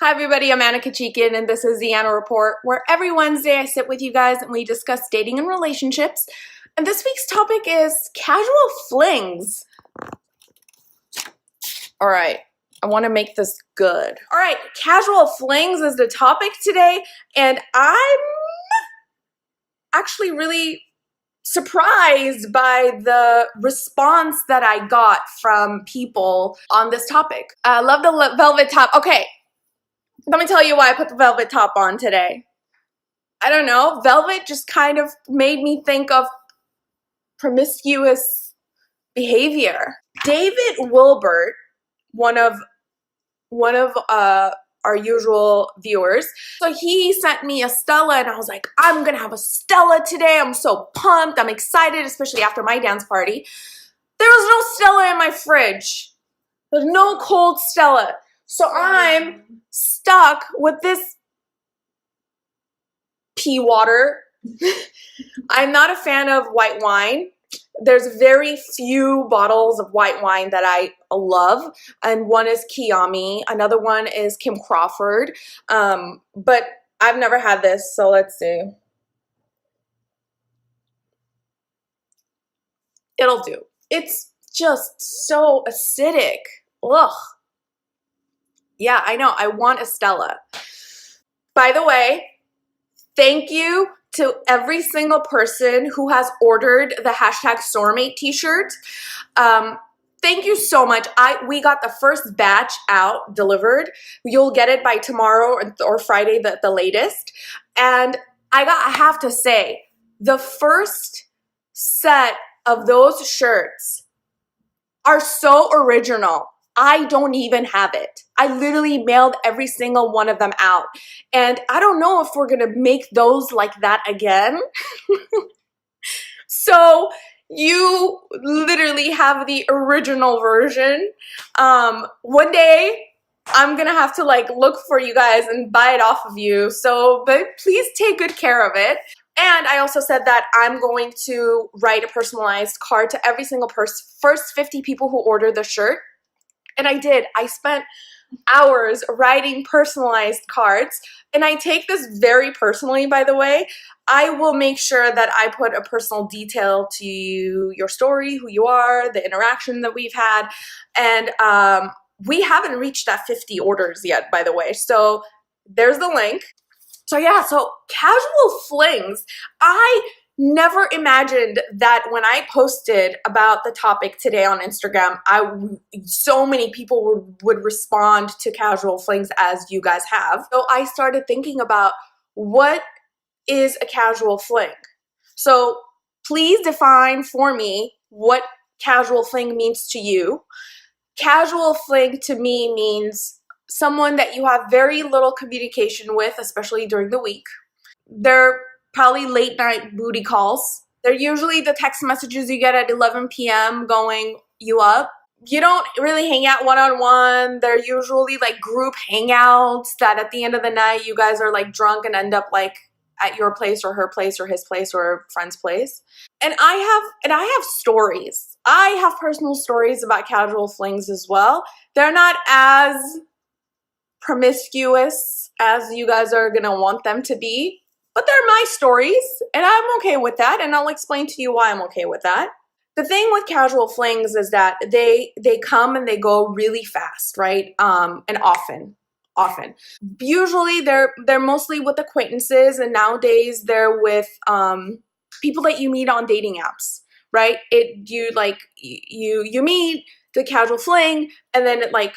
Hi everybody, I'm Anna Kachikin and this is the Anna Report, where every Wednesday I sit with you guys and we discuss dating and relationships. And this week's topic is casual flings. Alright, I want to make this good. Alright, casual flings is the topic today, and I'm actually really surprised by the response that I got from people on this topic. I love the velvet top. Okay. Let me tell you why I put the velvet top on today. I don't know. Velvet just kind of made me think of promiscuous behavior. David Wilbert, one of our usual viewers, so he sent me a Stella and I was like, I'm gonna have a Stella today. I'm so pumped. I'm excited, especially after my dance party. There was no Stella in my fridge. There's no cold Stella. So I'm stuck with this pea water. I'm not a fan of white wine. There's very few bottles of white wine that I love, and one is Kiami. Another one is Kim Crawford. But I've never had this, so let's see. It'll do. It's just so acidic. Ugh. Yeah, I know. I want a Stella. By the way, thank you to every single person who has ordered the hashtag soarmate t-shirt. Thank you so much. We got the first batch out delivered. You'll get it by tomorrow or Friday, the latest. And I have to say, the first set of those shirts are so original. I don't even have it. I literally mailed every single one of them out. And I don't know if we're gonna make those like that again. So you literally have the original version. One day I'm gonna have to like look for you guys and buy it off of you. But please take good care of it. And I also said that I'm going to write a personalized card to every single first 50 people who order the shirt. And I did. I spent hours writing personalized cards, and I take this very personally, by the way. I will make sure that I put a personal detail to your story, who you are, the interaction that we've had, and we haven't reached that 50 orders yet, by the way, so there's the link. So yeah, so casual flings. I never imagined that when I posted about the topic today on Instagram, so many people would respond to casual flings as you guys have. So I started thinking about what is a casual fling. So please define for me what casual fling means to you. Casual fling to me means someone that you have very little communication with, especially during the week. They're probably late night booty calls. They're usually the text messages you get at 11 p.m. going you up. You don't really hang out one-on-one. They're usually like group hangouts that at the end of the night you guys are like drunk and end up like at your place or her place or his place or a friend's place. And I have stories. I have personal stories about casual flings as well. They're not as promiscuous as you guys are gonna want them to be. But they're my stories, and I'm okay with that, and I'll explain to you why I'm okay with that. The thing with casual flings is that they come and they go really fast, right? And often. Usually they're mostly with acquaintances, and nowadays they're with people that you meet on dating apps, right? You meet the casual fling, and then it like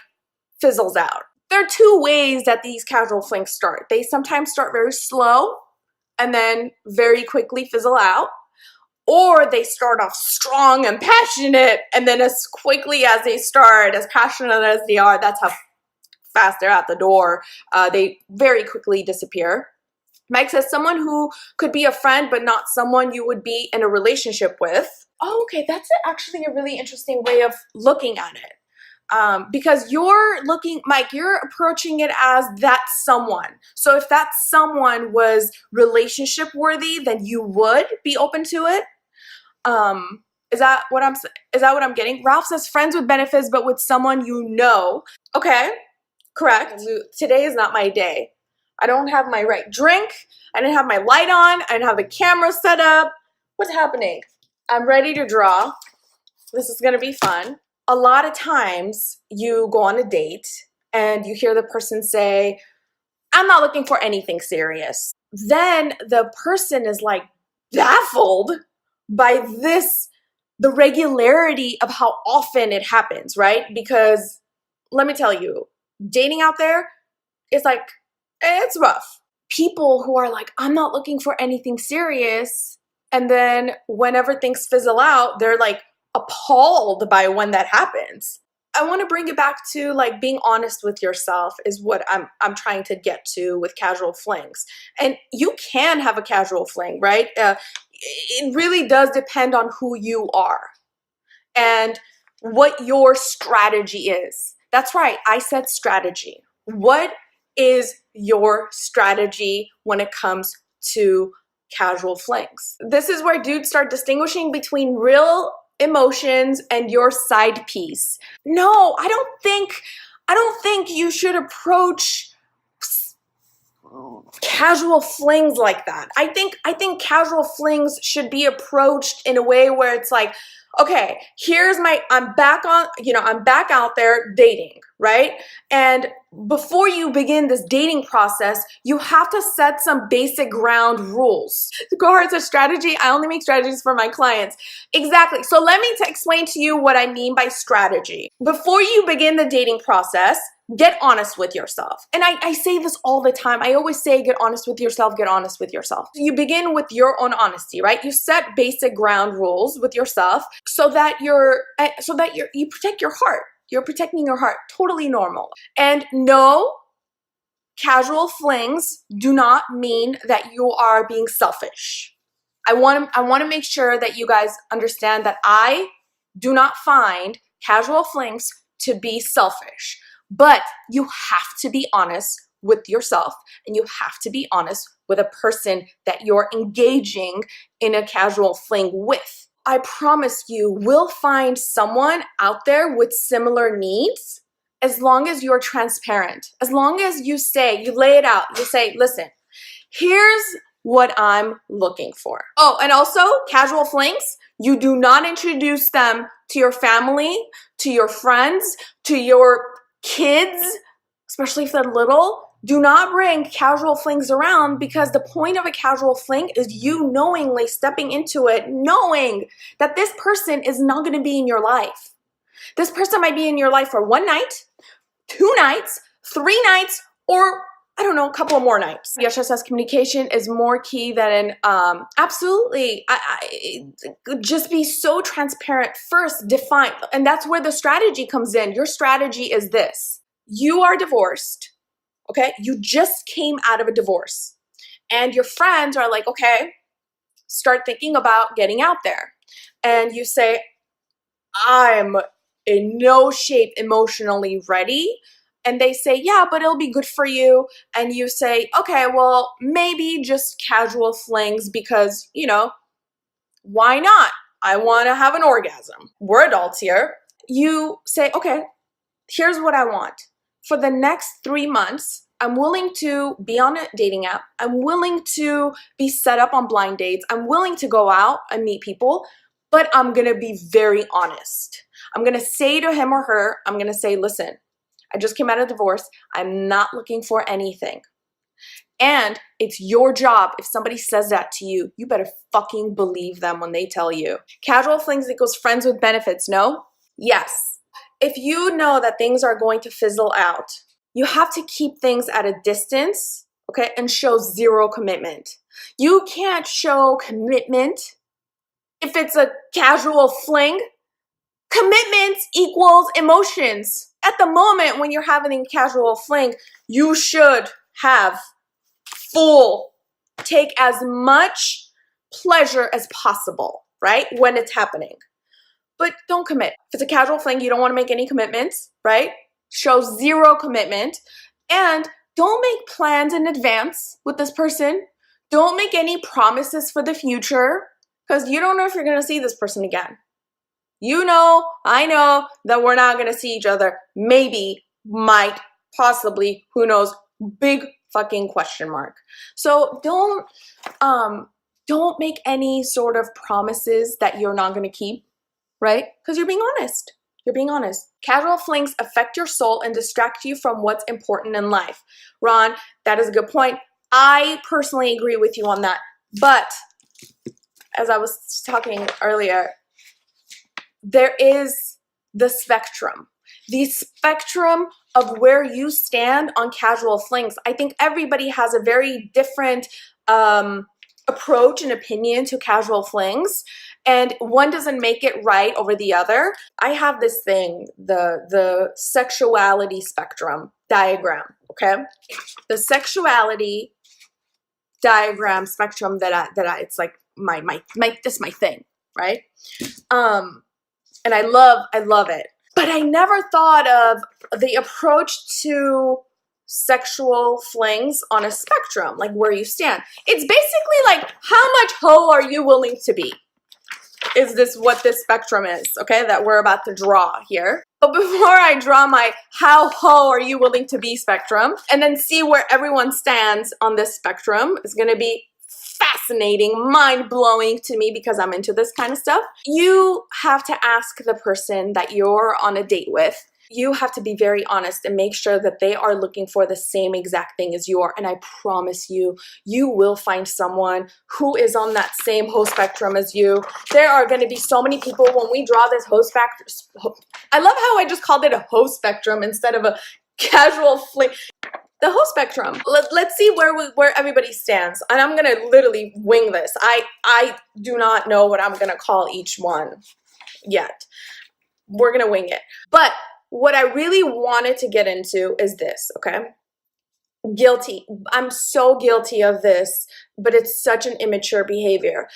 fizzles out. There are two ways that these casual flings start. They sometimes start very slow, and then very quickly fizzle out, or they start off strong and passionate, and then as quickly as they start, as passionate as they are, that's how fast they're out the door. They very quickly disappear. Mike says someone who could be a friend but not someone you would be in a relationship with. Oh, okay, that's actually a really interesting way of looking at it. Because Mike, you're approaching it as that someone. So if that someone was relationship worthy, then you would be open to it. Is that what I'm getting? Ralph says friends with benefits, but with someone you know. Okay, correct. Today is not my day. I don't have my right drink. I didn't have my light on. I didn't have the camera set up. What's happening? I'm ready to draw. This is gonna be fun. A lot of times you go on a date and you hear the person say, I'm not looking for anything serious. Then the person is like baffled by the regularity of how often it happens, right? Because let me tell you, dating out there is like, it's rough. People who are like, I'm not looking for anything serious. And then whenever things fizzle out, they're like appalled by when that happens. I want to bring it back to like being honest with yourself is what I'm trying to get to with casual flings. And you can have a casual fling, right? It really does depend on who you are and what your strategy is. That's right, I said strategy. What is your strategy when it comes to casual flings? This is where dudes start distinguishing between real emotions and your side piece. No, I don't think you should approach casual flings like that. I think casual flings should be approached in a way where it's like, okay, I'm back out there dating, right? And before you begin this dating process, you have to set some basic ground rules. Go hard says strategy. I only make strategies for my clients. Exactly. So let me explain to you what I mean by strategy. Before you begin the dating process, get honest with yourself. And I say this all the time. I always say, get honest with yourself, get honest with yourself. You begin with your own honesty, right? You set basic ground rules with yourself so that you protect your heart. You're protecting your heart. Totally normal. And no, casual flings do not mean that you are being selfish. I want to make sure that you guys understand that I do not find casual flings to be selfish. But you have to be honest with yourself and you have to be honest with a person that you're engaging in a casual fling with. I promise you will find someone out there with similar needs as long as you're transparent. As long as you lay it out. You say, listen, here's what I'm looking for. Oh, and also casual flings, you do not introduce them to your family, to your friends, to your kids, especially if they're little. Do not bring casual flings around because the point of a casual fling is you knowingly stepping into it, knowing that this person is not going to be in your life. This person might be in your life for one night, 2 nights, 3 nights, or I don't know, a couple of more nights. Yasha says communication is more key than absolutely. Just be so transparent. First, define, and that's where the strategy comes in. Your strategy is this. You are divorced, okay? You just came out of a divorce. And your friends are like, okay, start thinking about getting out there. And you say, I'm in no shape emotionally ready. And they say, yeah, but it'll be good for you. And you say, okay, well, maybe just casual flings because, why not? I want to have an orgasm. We're adults here. You say, okay, here's what I want. For the next 3 months, I'm willing to be on a dating app. I'm willing to be set up on blind dates. I'm willing to go out and meet people, but I'm going to be very honest. I'm going to say to him or her, I'm going to say, listen, I just came out of divorce. I'm not looking for anything. And it's your job. If somebody says that to you, you better fucking believe them when they tell you. Casual flings equals friends with benefits, no? Yes. If you know that things are going to fizzle out, you have to keep things at a distance, okay, and show zero commitment. You can't show commitment if it's a casual fling. Commitment equals emotions. At the moment when you're having a casual fling, you should have take as much pleasure as possible, right? When it's happening. But don't commit. If it's a casual fling, you don't want to make any commitments, right? Show zero commitment. And don't make plans in advance with this person. Don't make any promises for the future because you don't know if you're going to see this person again. You know, I know that we're not going to see each other. Maybe, might, possibly, who knows? Big fucking question mark. So don't make any sort of promises that you're not going to keep, right? Because you're being honest. You're being honest. Casual flings affect your soul and distract you from what's important in life. Ron, that is a good point. I personally agree with you on that. But as I was talking earlier, there is the spectrum. The spectrum of where you stand on casual flings. I think everybody has a very different approach and opinion to casual flings, and one doesn't make it right over the other. I have this thing, the sexuality spectrum diagram, okay? The sexuality diagram spectrum that I it's like my this is my thing, right? And I love it. But I never thought of the approach to sexual flings on a spectrum, like where you stand. It's basically like, how much hoe are you willing to be? Is this what this spectrum is, okay, that we're about to draw here? But before I draw my how hoe are you willing to be spectrum, and then see where everyone stands on this spectrum, is going to be fascinating, mind-blowing to me because I'm into this kind of stuff. You have to ask the person that you're on a date with. You have to be very honest and make sure that they are looking for the same exact thing as you are. And I promise you, you will find someone who is on that same hoe spectrum as you. There are going to be so many people when we draw this hoe spectrum. I love how I just called it a hoe spectrum instead of a casual fling. The whole spectrum. Let's see where everybody stands. And I'm going to literally wing this. I do not know what I'm going to call each one yet. We're going to wing it. But what I really wanted to get into is this, okay? Guilty. I'm so guilty of this, but it's such an immature behavior.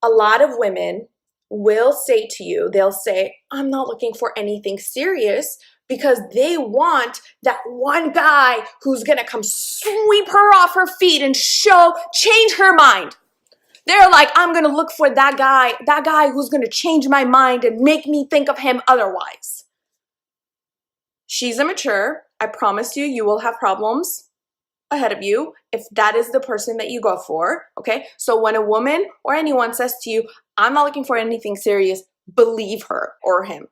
A lot of women will say to you, they'll say, I'm not looking for anything serious, because they want that one guy who's gonna come sweep her off her feet and change her mind. They're like, I'm gonna look for that guy who's gonna change my mind and make me think of him otherwise. She's immature. I promise you, you will have problems ahead of you if that is the person that you go for, okay? So when a woman or anyone says to you, I'm not looking for anything serious, believe her or him.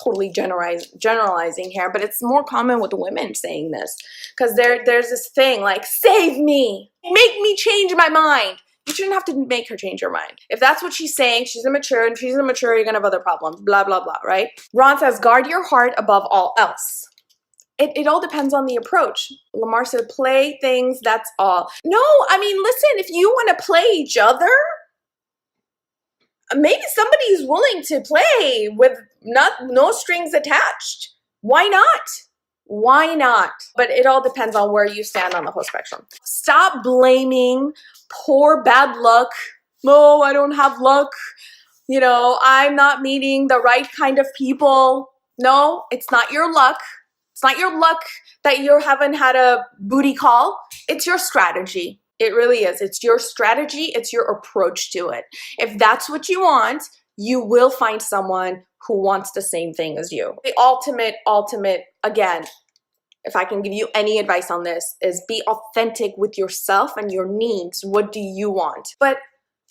Totally generalizing here, but it's more common with women saying this because there's this thing like, save me, make me change my mind. You shouldn't have to make her change her mind. If that's what she's saying, she's immature, and she's immature, you're gonna have other problems, blah, blah, blah, right? Ron says, guard your heart above all else. It all depends on the approach. Lamar said, play things, that's all. No, I mean, listen, if you want to play each other, maybe somebody's willing to play with no strings attached. Why not? Why not? But it all depends on where you stand on the whole spectrum. Stop blaming poor bad luck. No, I don't have luck. You know, I'm not meeting the right kind of people. No, it's not your luck. It's not your luck that you haven't had a booty call. It's your strategy. It really is. It's your strategy. It's your approach to it. If that's what you want, you will find someone who wants the same thing as you. The ultimate, again, if I can give you any advice on this, is be authentic with yourself and your needs. What do you want? But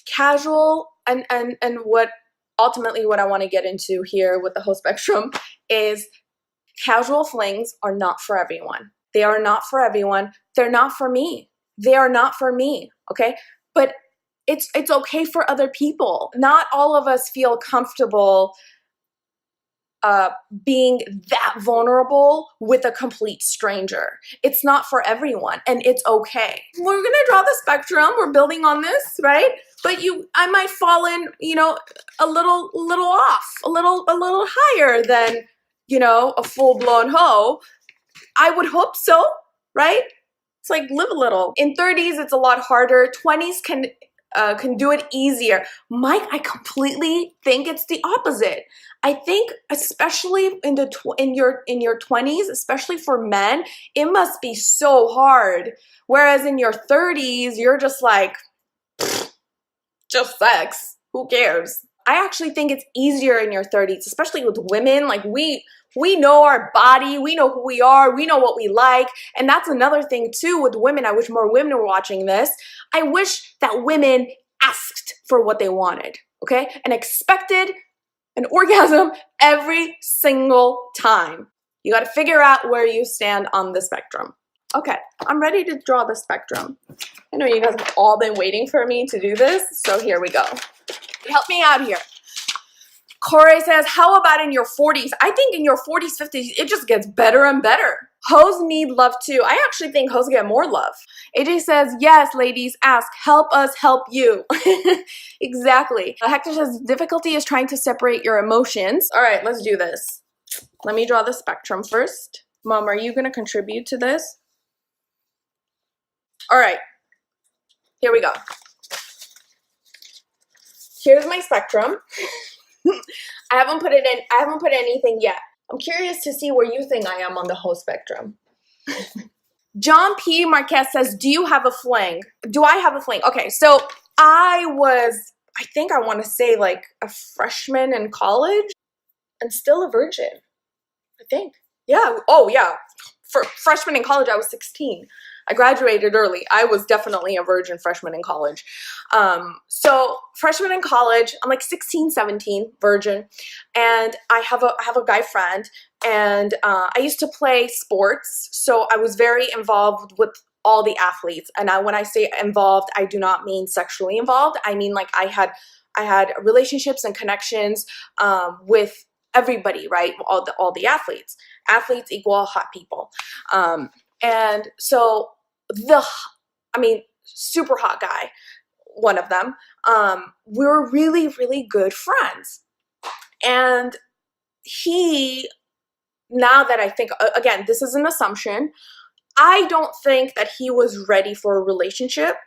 casual and what ultimately what I want to get into here with the whole spectrum is casual flings are not for everyone. They are not for everyone. They're not for me. They are not for me, okay? But it's okay for other people. Not all of us feel comfortable being that vulnerable with a complete stranger. It's not for everyone, and it's okay. We're gonna draw the spectrum. We're building on this, right? But I might fall in, you know, a little off, a little higher than, you know, a full-blown hoe. I would hope so, right? It's like live a little. In 30s, it's a lot harder. 20s can do it easier. Mike, I completely think it's the opposite. I think especially in your 20s, especially for men, it must be so hard. Whereas in your 30s, you're just like, just sex. Who cares? I actually think it's easier in your 30s, especially with women. Like we know our body, we know who we are, we know what we like. And that's another thing too with women. I wish more women were watching this. I wish that women asked for what they wanted, okay? And expected an orgasm every single time. You got to figure out where you stand on the spectrum. Okay, I'm ready to draw the spectrum. I know you guys have all been waiting for me to do this, so here we go. Help me out here. Corey says, how about in your 40s? I think in your 40s, 50s, it just gets better and better. Hoes need love too. I actually think hoes get more love. AJ says, yes, ladies, ask. Help us help you. Exactly. Hector says, difficulty is trying to separate your emotions. All right, let's do this. Let me draw the spectrum first. Mom, are you going to contribute to this? All right, here we go. Here's my spectrum. I haven't put it in. I haven't put anything yet. I'm curious to see where you think I am on the whole spectrum. John P. Marquez says, do you have a fling? Do I have a fling? Okay, so I think I want to say like a freshman in college and still a virgin, I think. Yeah, oh yeah. For freshman in college, I was 16. I graduated early. I was definitely a virgin freshman in college. So freshman in college, I'm like 16, 17, virgin. And I have a guy friend, and I used to play sports. So I was very involved with all the athletes. And when I say involved, I do not mean sexually involved. I mean like I had relationships and connections with everybody, right? All the athletes. Athletes equal hot people. And so super hot guy, one of them, we're really, really good friends. And now that I think, again, this is an assumption, I don't think that he was ready for a relationship,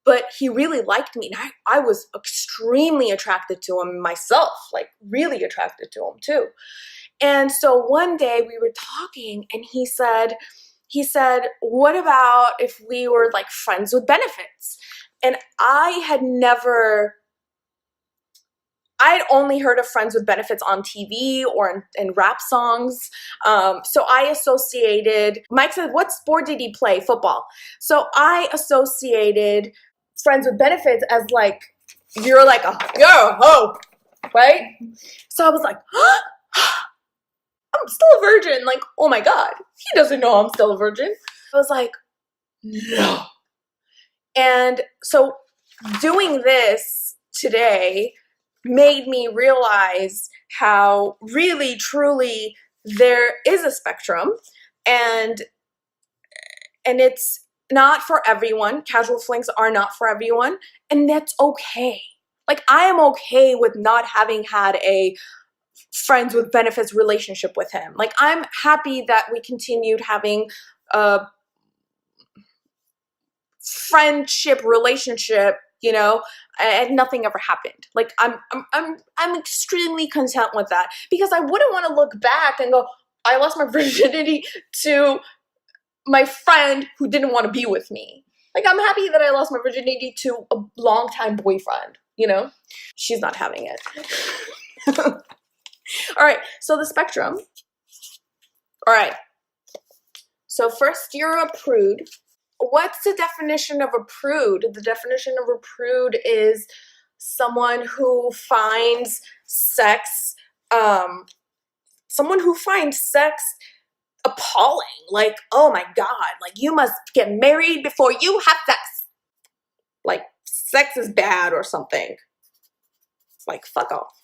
but he really liked me. And I was extremely attracted to him myself, like really attracted to him too. And so one day we were talking and he said, what about if we were like friends with benefits? And I had only heard of friends with benefits on TV or in rap songs. So I associated, Mike said, what sport did he play? Football. So I associated friends with benefits as like, you're a hoe, right? So I was like, I'm still a virgin. Like, oh my God, he doesn't know I'm still a virgin. I was like, no. And so doing this today made me realize how really, truly there is a spectrum, and it's not for everyone. Casual flings are not for everyone, and that's okay. Like, I am okay with not having had a friends with benefits relationship with him. Like, I'm happy that we continued having a friendship relationship, you know, and nothing ever happened. Like, I'm extremely content with that, because I wouldn't want to look back and go, I lost my virginity to my friend who didn't want to be with me. Like, I'm happy that I lost my virginity to a longtime boyfriend, you know? She's not having it. All right, so the spectrum. All right, so first, you're a prude. What's the definition of a prude? The definition of a prude is someone who finds sex, appalling. Like, oh my God, like, you must get married before you have sex. Like, sex is bad or something. Like, fuck off.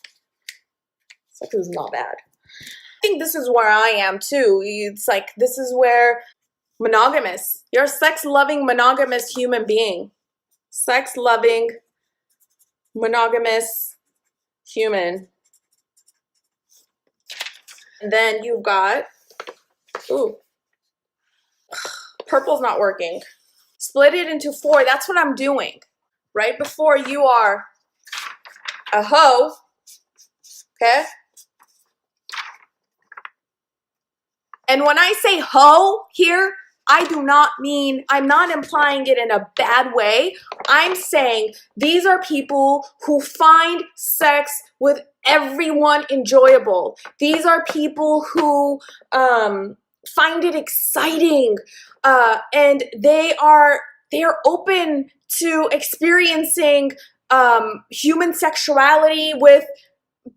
Sex is not bad. I think this is where I am too. It's like, this is where monogamous. You're a sex-loving, monogamous human being. Sex-loving, monogamous human. And then you've got, ooh, purple's not working. Split it into 4. That's what I'm doing. Right before you are a hoe, okay? And when I say hoe here, I do not mean, I'm not implying it in a bad way. I'm saying these are people who find sex with everyone enjoyable. These are people who find it exciting, and they are open to experiencing human sexuality with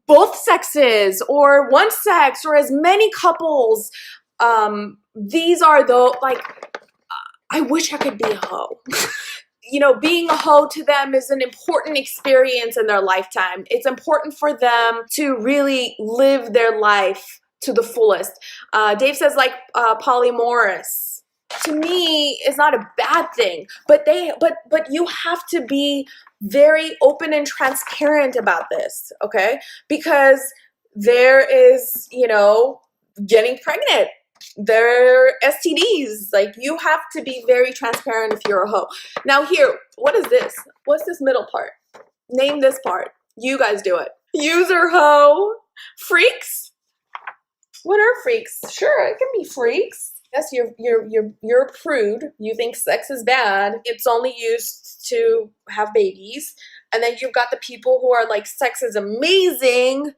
both sexes or one sex or as many couples. These are the, like, I wish I could be a hoe. You know, being a hoe to them is an important experience in their lifetime. It's important for them to really live their life to the fullest. Dave says, like, polyamorous. To me, is not a bad thing, but you have to be very open and transparent about this, okay? Because there is, you know, getting pregnant. There are STDs. Like, you have to be very transparent if you're a hoe. Now here, what is this? What's this middle part? Name this part. You guys do it. User hoe. Freaks? What are freaks? Sure, it can be freaks. Yes, you're a prude. You think sex is bad. It's only used to have babies. And then you've got the people who are like, sex is amazing,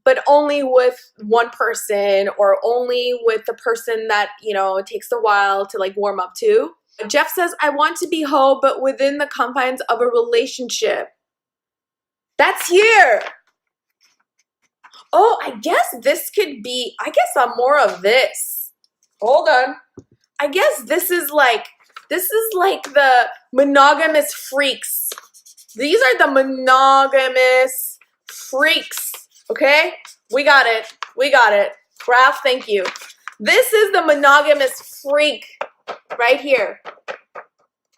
but only with one person, or only with the person that, you know, it takes a while to like warm up to. Jeff says, I want to be hoe, but within the confines of a relationship. That's here. Oh, I guess this could be, I guess I'm more of this. Hold on. I guess this is like the monogamous freaks. These are the monogamous freaks. Okay? We got it. We got it. Graph, thank you. This is the monogamous freak right here.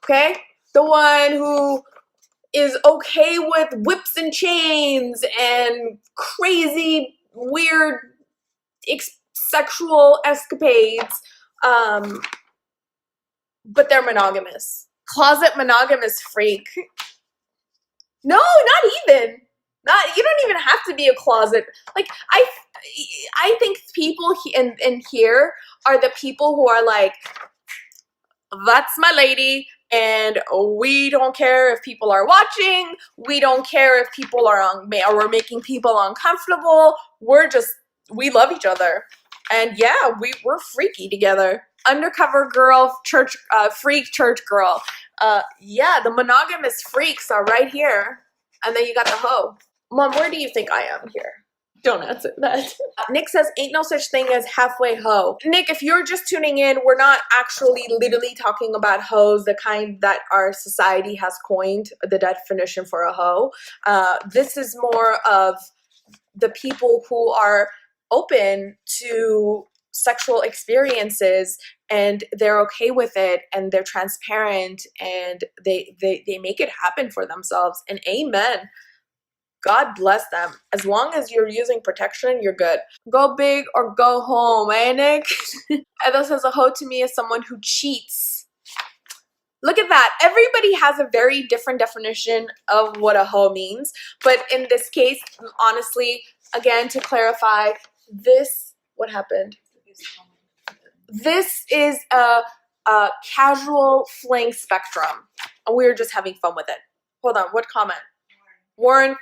Okay? The one who is okay with whips and chains and crazy, weird sexual escapades, but they're monogamous. Closet monogamous freak. No, not even. You don't even have to be a closet. Like, I think people in here are the people who are like, that's my lady, and we don't care if people are watching. We don't care if people are or we're making people uncomfortable. We love each other. And yeah, we're freaky together. Undercover girl, church, freak church girl. Yeah, the monogamous freaks are right here. And then you got the hoe. Mom, where do you think I am here? Don't answer that. Nick says, ain't no such thing as halfway hoe. Nick, if you're just tuning in, we're not actually literally talking about hoes, the kind that our society has coined the definition for a hoe. This is more of the people who are open to sexual experiences, and they're okay with it, and they're transparent, and they make it happen for themselves. And amen. God bless them. As long as you're using protection, you're good. Go big or go home, eh, Nick? Edo says, a hoe to me is someone who cheats. Look at that. Everybody has a very different definition of what a hoe means. But in this case, honestly, again, to clarify, what happened? This is a casual fling spectrum. And we were just having fun with it. Hold on, what comment? Warren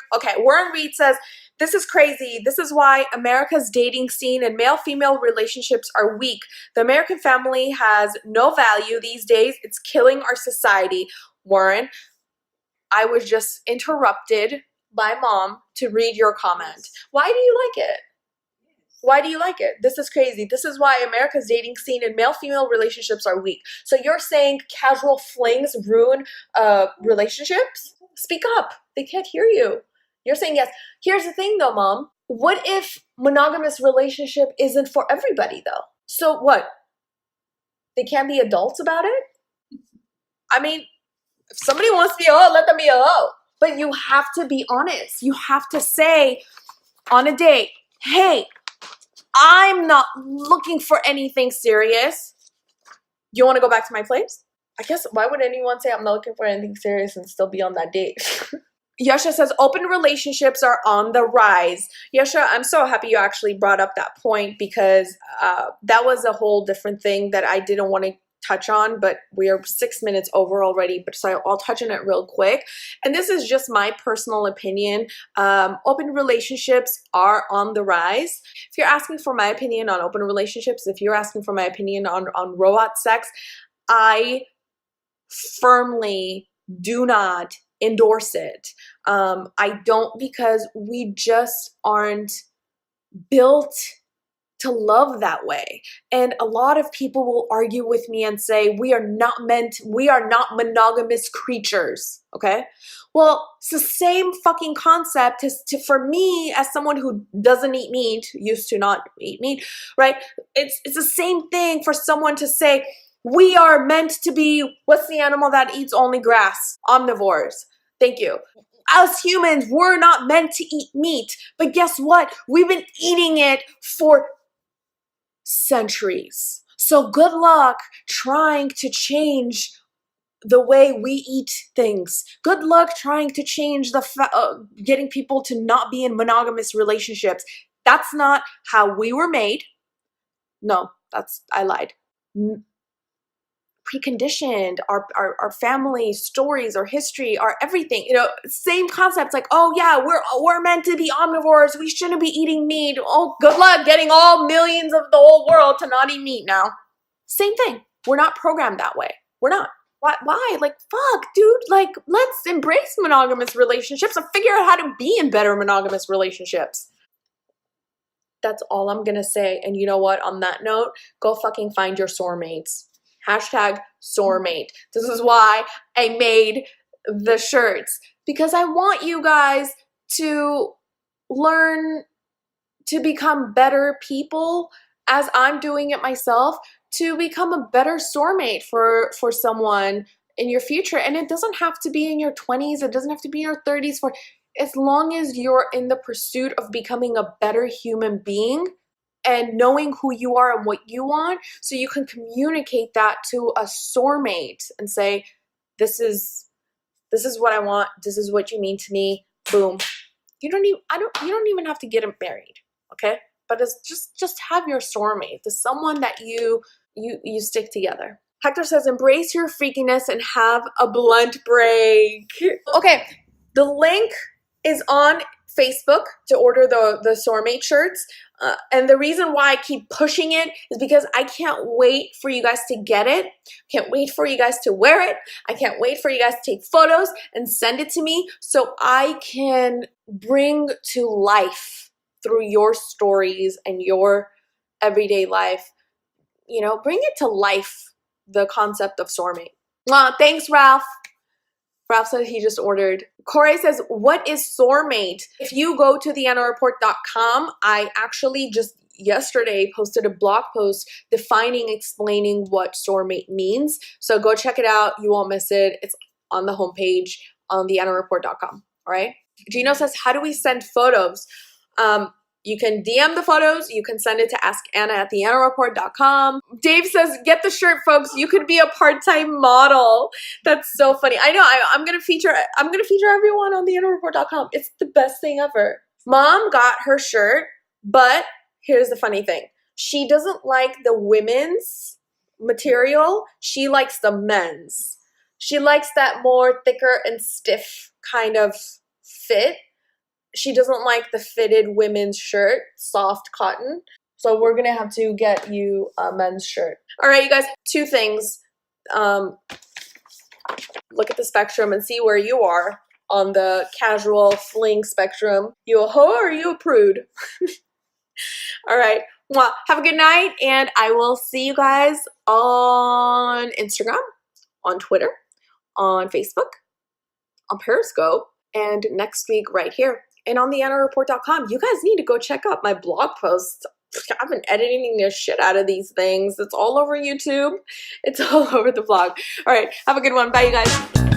Reed says, this is crazy. This is why America's dating scene and male-female relationships are weak. The American family has no value these days. It's killing our society. Warren, I was just interrupted by Mom to read your comment. Why do you like it? Why do you like it? This is crazy. This is why America's dating scene and male-female relationships are weak. So you're saying casual flings ruin relationships? Speak up. They can't hear you. You're saying yes. Here's the thing though, Mom. What if monogamous relationship isn't for everybody though? So what? They can't be adults about it? I mean, if somebody wants to be a hoe, let them be a hoe. But you have to be honest. You have to say on a date, hey, I'm not looking for anything serious. You want to go back to my place? I guess, why would anyone say I'm not looking for anything serious and still be on that date? Yasha says, open relationships are on the rise. Yasha, I'm so happy you actually brought up that point, because that was a whole different thing that I didn't want to touch on, but we are 6 minutes over already, but so I'll touch on it real quick. And this is just my personal opinion. Open relationships are on the rise. If you're asking for my opinion on open relationships, if you're asking for my opinion on robot sex, I firmly do not endorse it. I don't, because we just aren't built to love that way. And a lot of people will argue with me and say, we are not monogamous creatures, okay? Well, it's the same fucking concept for me, as someone who doesn't eat meat, used to not eat meat, right? It's the same thing for someone to say, we are meant to be, what's the animal that eats only grass? Omnivores. Thank you. As humans, we're not meant to eat meat. But guess what? We've been eating it for centuries. So good luck trying to change the way we eat things. Good luck trying to change getting people to not be in monogamous relationships. That's not how we were made. No, I lied. Preconditioned, our family stories, our history, our everything, you know, same concepts. Like, oh yeah, we're meant to be omnivores, we shouldn't be eating meat. Oh, good luck getting all millions of the whole world to not eat meat now. Same thing. We're not programmed that way. We're not. Why? Like, fuck, dude, like, let's embrace monogamous relationships and figure out how to be in better monogamous relationships. That's all I'm gonna say. And you know what, on that note, go fucking find your soarmates. Hashtag soarmate. This is why I made the shirts, because I want you guys to learn to become better people, as I'm doing it myself, to become a better soarmate for someone in your future. And it doesn't have to be in your 20s. It doesn't have to be in your 30s. As long as you're in the pursuit of becoming a better human being, and knowing who you are and what you want, so you can communicate that to a soarmate and say, this is what I want, this is what you mean to me. Boom. You don't even have to get married, okay? But it's just have your soarmate, the someone that you stick together. Hector says, embrace your freakiness and have a blunt break. Okay, the link is on Facebook to order the soarmate shirts. And the reason why I keep pushing it is because I can't wait for you guys to get it. Can't wait for you guys to wear it. I can't wait for you guys to take photos and send it to me, so I can bring to life, through your stories and your everyday life, you know, bring it to life, the concept of soarmate. Thanks, Ralph. Ralph said he just ordered. Corey says, what is soarmate? If you go to theanareport.com, I actually just yesterday posted a blog post explaining what soarmate means. So go check it out. You won't miss it. It's on the homepage on theanareport.com. All right. Gino says, how do we send photos? You can DM the photos. You can send it to askanna@theanareport.com. Dave says, get the shirt, folks. You could be a part-time model. That's so funny. I know. I'm gonna feature everyone on theanareport.com. It's the best thing ever. Mom got her shirt, but here's the funny thing. She doesn't like the women's material. She likes the men's. She likes that more thicker and stiff kind of fit. She doesn't like the fitted women's shirt, soft cotton. So we're gonna have to get you a men's shirt. All right, you guys, 2 things. Look at the spectrum and see where you are on the casual fling spectrum. You a hoe or are you a prude? All right, well, have a good night, and I will see you guys on Instagram, on Twitter, on Facebook, on Periscope, and next week right here. And on theanareport.com, you guys need to go check out my blog posts. I've been editing the shit out of these things. It's all over YouTube. It's all over the blog. All right, have a good one. Bye, you guys.